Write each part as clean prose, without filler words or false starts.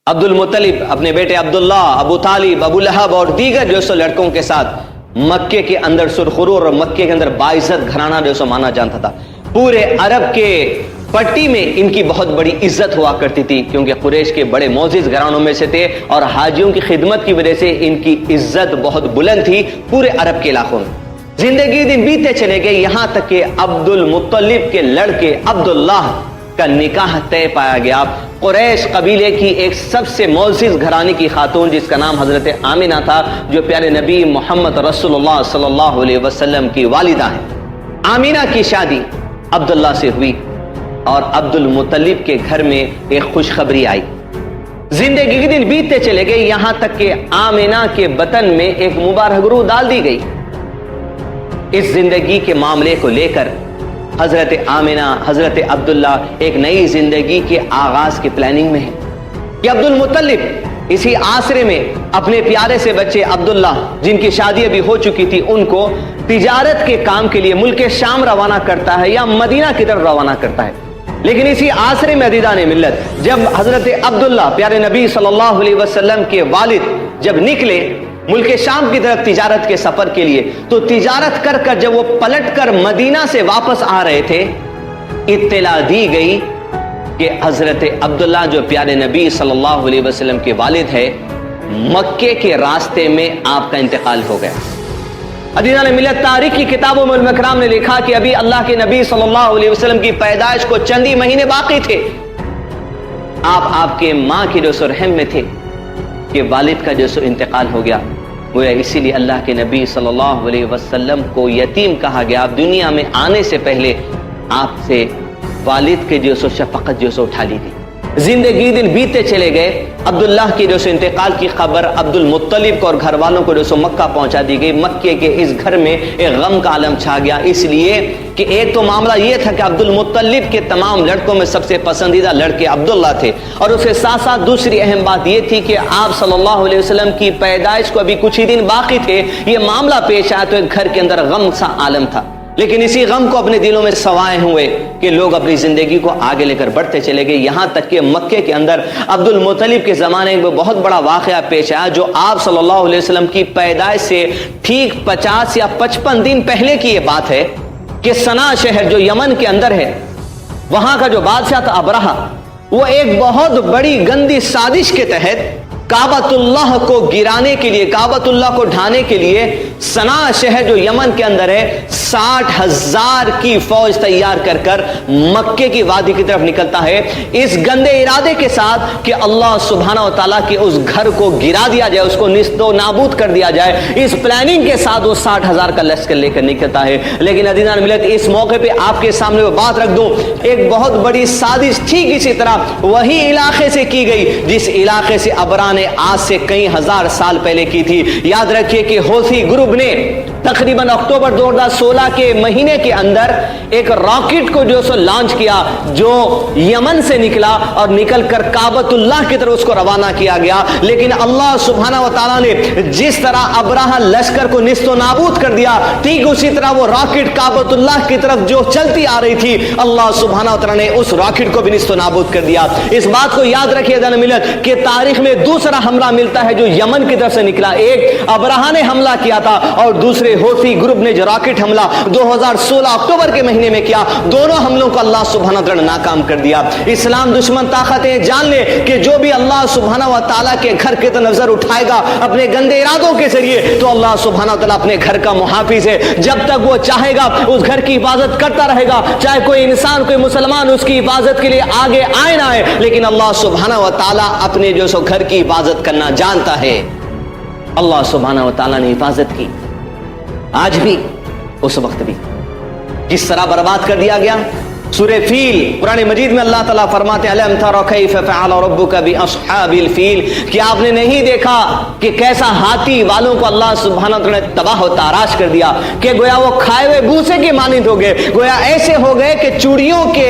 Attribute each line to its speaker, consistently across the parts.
Speaker 1: عبد المطلب اپنے بیٹے عبداللہ، ابو طالب، ابو لہب اور دیگر جو سو لڑکوں کے ساتھ مکے کے اندر سرخرور اور مکے کے اندر باعزت گھرانہ جو سو مانا جانتا تھا. پورے عرب کے پٹی میں ان کی بہت بڑی عزت ہوا کرتی تھی، کیونکہ قریش کے بڑے معزز گھرانوں میں سے تھے اور حاجیوں کی خدمت کی وجہ سے ان کی عزت بہت بلند تھی پورے عرب کے علاقوں میں. زندگی دن بیتے چلے گئے، یہاں تک کہ عبد المطلب کے لڑکے عبداللہ کا نکاح طے پایا گیا. قریش قبیلے کی ایک سب سے معزز گھرانے کی خاتون جس کا نام حضرت آمنہ تھا، جو پیارے نبی محمد رسول اللہ صلی اللہ علیہ وسلم کی والدہ ہیں. آمنہ کی شادی عبداللہ سے ہوئی اور عبد المطلب کے گھر میں ایک خوشخبری آئی. زندگی کے دن بیتتے چلے گئے، یہاں تک کہ آمنہ کے بطن میں ایک مبارک روح ڈال دی گئی. اس زندگی کے معاملے کو لے کر حضرت آمنہ، حضرت عبداللہ ایک نئی زندگی کے آغاز کی پلاننگ میں ہے کہ عبد المطلب اسی عصر میں اپنے پیارے سے بچے عبداللہ، جن کی شادی ابھی ہو چکی تھی، ان کو تجارت کے کام کے لیے ملک شام روانہ کرتا ہے یا مدینہ کی طرف روانہ کرتا ہے. لیکن اسی عصر میں عزیزان ملت، جب حضرت عبداللہ پیارے نبی صلی اللہ علیہ وسلم کے والد جب نکلے ملک شام کی طرف تجارت کے سفر کے لیے، تو تجارت کر کر جب وہ پلٹ کر مدینہ سے واپس آ رہے تھے، اطلاع دی گئی کہ حضرت عبداللہ جو پیارے نبی صلی اللہ علیہ وسلم کے والد ہے، مکے کے راستے میں آپ کا انتقال ہو گیا. عزیزان ملت، تاریخ کی کتابوں میں علماء کرام نے لکھا کہ ابھی اللہ کے نبی صلی اللہ علیہ وسلم کی پیدائش کو چند ہی مہینے باقی تھے. آپ کے ماں کی جو سو رحم میں تھے کہ والد کا جو سو انتقال ہو گیا. گویا اسی لیے اللہ کے نبی صلی اللہ علیہ وسلم کو یتیم کہا گیا. آپ دنیا میں آنے سے پہلے آپ سے والد کے جو سو شفقت جو سو اٹھا لی گئی. زندگی دن بیتے چلے گئے، عبداللہ کی جو سو انتقال کی خبر عبد المطلب کو اور گھر والوں کو جو سو مکہ پہنچا دی گئی. مکے کے اس گھر میں ایک غم کا عالم چھا گیا، اس لیے کہ ایک تو معاملہ یہ تھا کہ عبد المطلب کے تمام لڑکوں میں سب سے پسندیدہ لڑکے عبداللہ تھے، اور اس کے ساتھ ساتھ دوسری اہم بات یہ تھی کہ آپ صلی اللہ علیہ وسلم کی پیدائش کو ابھی کچھ ہی دن باقی تھے. یہ معاملہ پیش آیا تو ایک گھر کے اندر غم سا عالم تھا. لیکن اسی غم کو اپنے دلوں میں سوائے ہوئے کہ لوگ اپنی زندگی کو آگے لے کر بڑھتے چلے گئے. یہاں تک کہ مکے کے اندر عبد المطلب کے زمانے میں بہت بڑا واقعہ پیش آیا، جو آپ صلی اللہ علیہ وسلم کی پیدائش سے ٹھیک 50 یا 55 دن پہلے کی یہ بات ہے کہ صنعا شہر جو یمن کے اندر ہے، وہاں کا جو بادشاہ تھا ابرہہ، وہ ایک بہت بڑی گندی سازش کے تحت کعبۃ اللہ کو گرانے کے لیے، کعبۃ اللہ کو ڈھانے کے لیے صنعا شہر جو یمن کے اندر ہے 60,000 کی فوج تیار کر کر مکے کی وادی کی طرف نکلتا ہے، اس گندے ارادے کے ساتھ کہ اللہ سبحانہ و تعالیٰ کے اس گھر کو گرا دیا جائے، اس کو نیست و نابود کر دیا جائے. اس پلاننگ کے ساتھ وہ 60,000 کا لشکر لے کر نکلتا ہے. لیکن عزیزان ملت، اس موقع پہ آپ کے سامنے وہ بات رکھ دوں، ایک بہت بڑی سازش ٹھیک اسی طرح وہی علاقے سے کی گئی جس علاقے سے ابرہہ نے آج سے کئی ہزار سال پہلے کی تھی. یاد رکھیے کہ حوثی گروپ نے تقریباً اکتوبر 2016 کے مہینے کے اندر ایک راکٹ کو جو سو لانچ کیا، جو یمن سے نکلا اور نکل کر کعبۃ اللہ کی طرف اس کو روانہ کیا گیا. لیکن اللہ سبحانہ و تعالیٰ نے جس طرح ابرہہ لشکر کو نیست و نابود کر دیا، ٹھیک اسی طرح وہ راکٹ کعبۃ اللہ کی طرف جو چلتی آ رہی تھی، اللہ سبحانہ و تعالیٰ نے اس راکٹ کو بھی نیست و نابود کر دیا. اس بات کو یاد رکھیے جان ملت کہ تاریخ میں دوسرا حملہ ملتا ہے جو یمن کی طرف سے نکلا. ایک ابرہہ نے حملہ کیا تھا اور دوسرے حوثی گروپ نے جو راکٹ حملہ 2016 اکتوبر کے مہینے میں کیا، دونوں حملوں کو اللہ سبحانہ وتعالی نے ناکام کر دیا. اسلام دشمن طاقتیں جان لے کہ جو بھی اللہ سبحانہ وتعالی کے گھر کی طرف نظر اٹھائے گا اپنے گندے ارادوں کے ذریعے، تو اللہ سبحانہ وتعالی اپنے گھر کا محافظ ہے. جب تک وہ چاہے گا اس گھر کی حفاظت کرتا رہے گا، چاہے کوئی انسان کوئی مسلمان اس کی حفاظت کے لیے آگے آئے نہ آئے، لیکن اللہ سبحانہ وتعالی اپنے جو سو گھر کی حفاظت کرنا جانتا ہے. اللہ سبحانہ وتعالی نے حفاظت کی، آج بھی اس وقت بھی کس طرح برباد کر دیا گیا. سورہ فیل قرآن مجید میں اللہ تعالیٰ فرماتے ہیں الم تر کیف فعل ربک باصحاب الفیل، کہ آپ نے نہیں دیکھا کہ کیسا ہاتھی والوں کو اللہ سبحانہ وتعالی نے تباہ و تاراش کر دیا، کہ گویا وہ کھائے ہوئے بھوسے کے مانند ہو گئے، گویا ایسے ہو گئے کہ چوڑیوں کے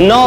Speaker 1: 9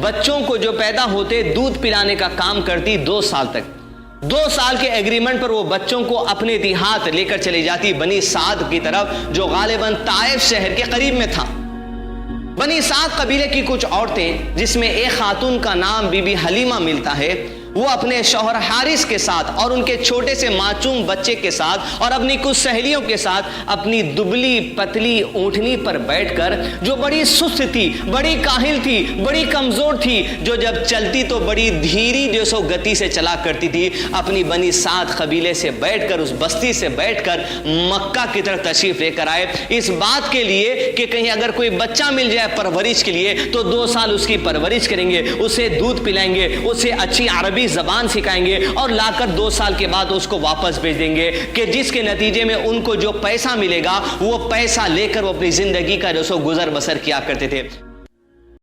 Speaker 1: بچوں کو جو پیدا ہوتے دودھ پلانے کا کام کرتی 2 سال تک. 2 سال کے ایگریمنٹ پر وہ بچوں کو اپنے دیہات لے کر چلی جاتی بنی سعد کی طرف, جو غالباً طائف شہر کے قریب میں تھا. بنی سعد قبیلے کی کچھ عورتیں, جس میں ایک خاتون کا نام بی بی حلیمہ ملتا ہے, وہ اپنے شوہر حارث کے ساتھ اور ان کے چھوٹے سے معصوم بچے کے ساتھ اور اپنی کچھ سہیلیوں کے ساتھ اپنی دبلی پتلی اونٹنی پر بیٹھ کر, جو بڑی سست تھی, بڑی کاہل تھی, بڑی کمزور تھی, جو جب چلتی تو بڑی دھیری جو سو گتی سے چلا کرتی تھی, اپنی بنی سعد قبیلے سے بیٹھ کر, اس بستی سے بیٹھ کر مکہ کی طرف تشریف لے کر آئے, اس بات کے لیے کہ کہیں اگر کوئی بچہ مل جائے پرورش کے لیے تو 2 سال اس کی پرورش کریں گے, اسے دودھ پلائیں گے, اسے اچھی عربی زبان سکھائیں گے اور لا کر 2 سال کے بعد اس کو واپس بھیج دیں گے, کہ جس کے نتیجے میں ان کو جو پیسہ ملے گا وہ پیسہ لے کر وہ اپنی زندگی کا جو سو گزر بسر کیا کرتے تھے.